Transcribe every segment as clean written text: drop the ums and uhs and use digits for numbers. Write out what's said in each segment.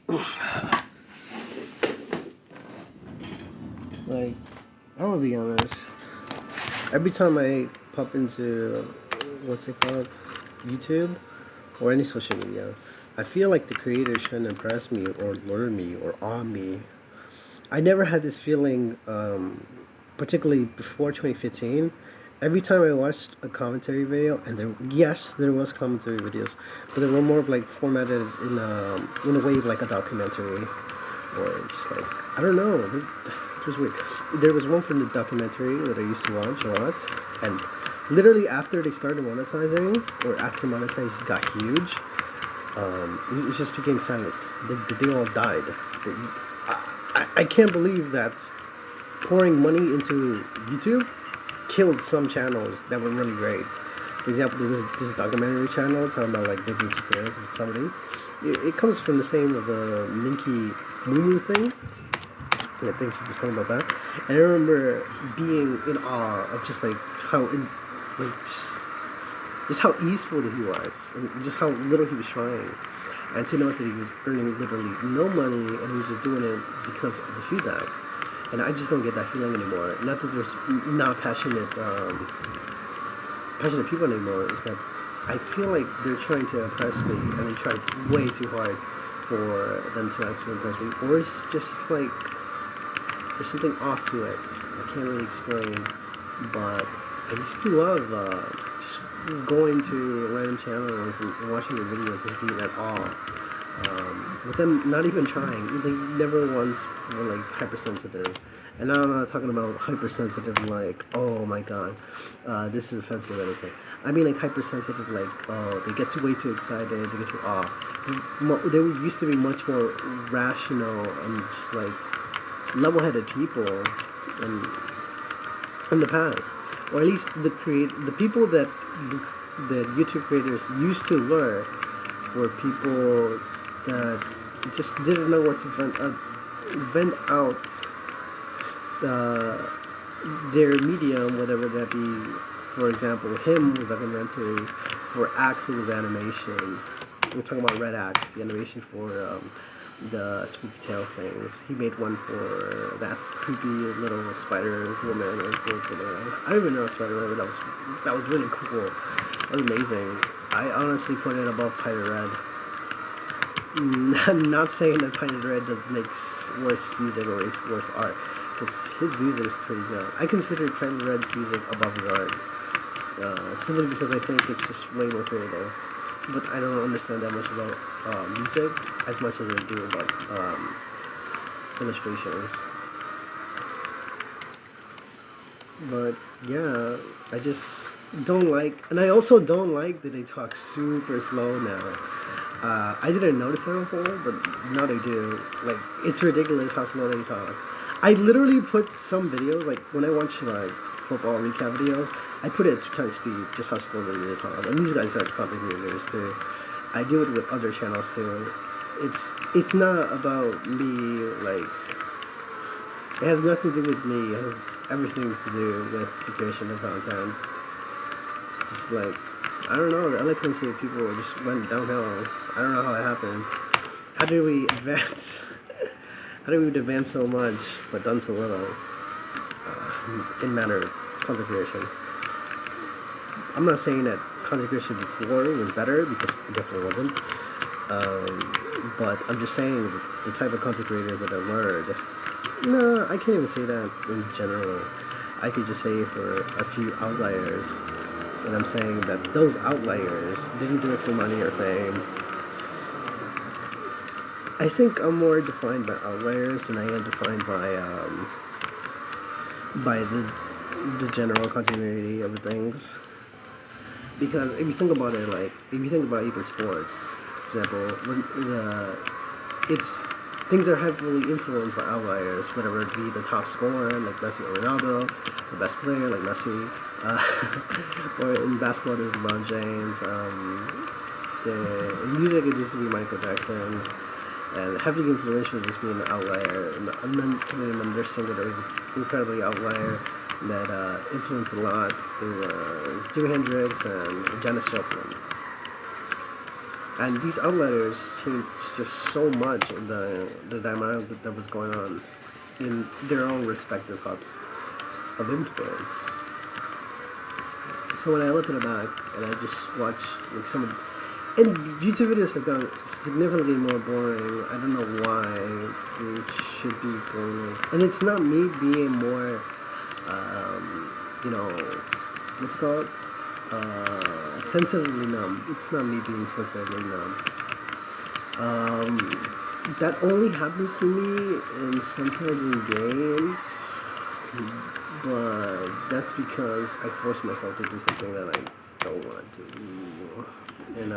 Like, I'm gonna be honest. Every time I pop into what's it called, YouTube or any social media, I feel like the creator shouldn't impress me or lure me or awe me. I never had this feeling, particularly before 2015. Every time I watched a commentary video, and yes, there was commentary videos, but they were more of like formatted in a way of like a documentary, or just like I don't know. It was weird. There was one from the documentary that I used to watch a lot, and literally after they started monetizing, or after monetization got huge, it just became silent. They all died. I can't believe that pouring money into YouTube killed some channels that were really great. For example, there was this documentary channel talking about like the disappearance of somebody. It comes from the same of the Minky Moo thing. And I think he was talking about that. And I remember being in awe of just like like just how easeful that he was, and just how little he was trying, and to know that he was earning literally no money, and he was just doing it because of the feedback. And I just don't get that feeling anymore. Not that there's not passionate people anymore. Is that I feel like they're trying to impress me, and they try way too hard for them to actually impress me, or it's just like there's something off to it. I can't really explain, but I used to love just going to random channels and watching their videos, just being at awe. With them not even trying, they never once were like hypersensitive. And now I'm not talking about hypersensitive like, oh my god, this is offensive or anything. I mean like hypersensitive like, oh, they get way too excited, they get too awe. They used to be much more rational and just like level-headed people in the past, or at least the people that the YouTube creators used to lure were people that just didn't know what to vent out their medium, whatever that be. For example, him was documentary, for Axe it was animation. We're talking about Red Axe, the animation for the Spooky Tales things. He made one for that creepy little spider woman. Or what was it? I don't even know a spider woman. That was really cool. That was amazing. I honestly put it above Pirate Red. I'm not saying that Pirate Red makes worse music or makes worse art, because his music is pretty good. I consider Pirate Red's music above his art, simply because I think it's just way more creative. But I don't understand that much about music as much as I do about illustrations. But yeah, I just don't like, and I also don't like that they talk super slow now. I didn't notice that before, but now they do. Like, it's ridiculous how slow they talk. I literally put some videos, like when I watch like football recap videos, I put it at 2 times speed, just how slow they talk. And these guys are content creators too. I do it with other channels too. It's not about me, like, it has nothing to do with me. It has everything to do with the creation of content. Just like, I don't know, the eloquence of people just went downhill. I don't know how it happened. How did we advance? How did we advance so much but done so little in manner of content creation? I'm not saying that content creation before was better, because it definitely wasn't. But I'm just saying the type of content creators that I learned. No, I can't even say that in general. I could just say for a few outliers. And I'm saying that those outliers didn't do it for money or fame. I think I'm more defined by outliers than I am defined by the general continuity of things. Because if you think about it, like, if you think about even sports, for example, it's things are heavily influenced by outliers, whether it be the top scorer like Messi or Ronaldo, the best player like Messi, or in basketball there's LeBron James. In music it used to be Michael Jackson, and heavily influential just being an outlier. And then coming another singer that was incredibly outlier that influenced a lot. It was Jimi Hendrix and Janis Joplin. And these outliers changed just so much in the dynamic that was going on in their own respective hubs of influence. So when I look at it back and I just watch like some of and YouTube videos have gotten significantly more boring. I don't know why they should be going this. And it's not me being more, you know, what's it called? Sensitively numb. It's not me being sensitively numb. That only happens to me in sometimes in games, but that's because I force myself to do something that I don't want to do. And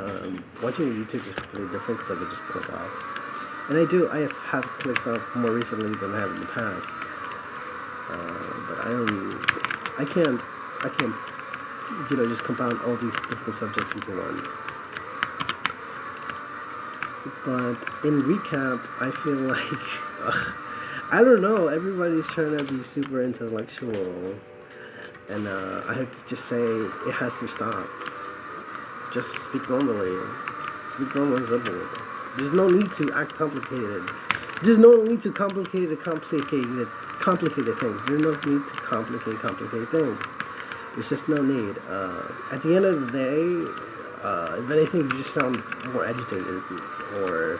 watching YouTube is completely different because I could just click off. And I have clicked off more recently than I have in the past. But I can't, just compound all these different subjects into one. But in recap, I feel like, I don't know, everybody's trying to be super intellectual. And I have to just say, it has to stop. Just speak normally. Speak normal and simple. There's no need to act complicated. There's no need to complicated things. There's no need to complicated things. There's just no need. At the end of the day, if anything, you just sound more agitated or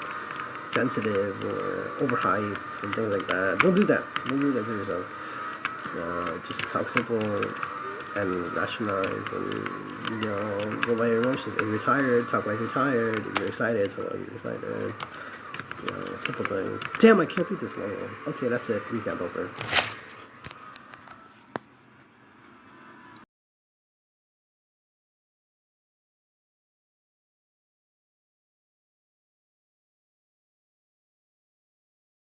sensitive or overhyped and things like that. Don't do that. Don't do that to yourself. Just talk simple and rationalize and, go by your emotions. If you're tired, talk like you're tired. If you're excited, talk like you're excited. Simple things. Damn, I can't beat this level. Okay, that's it. Recap over.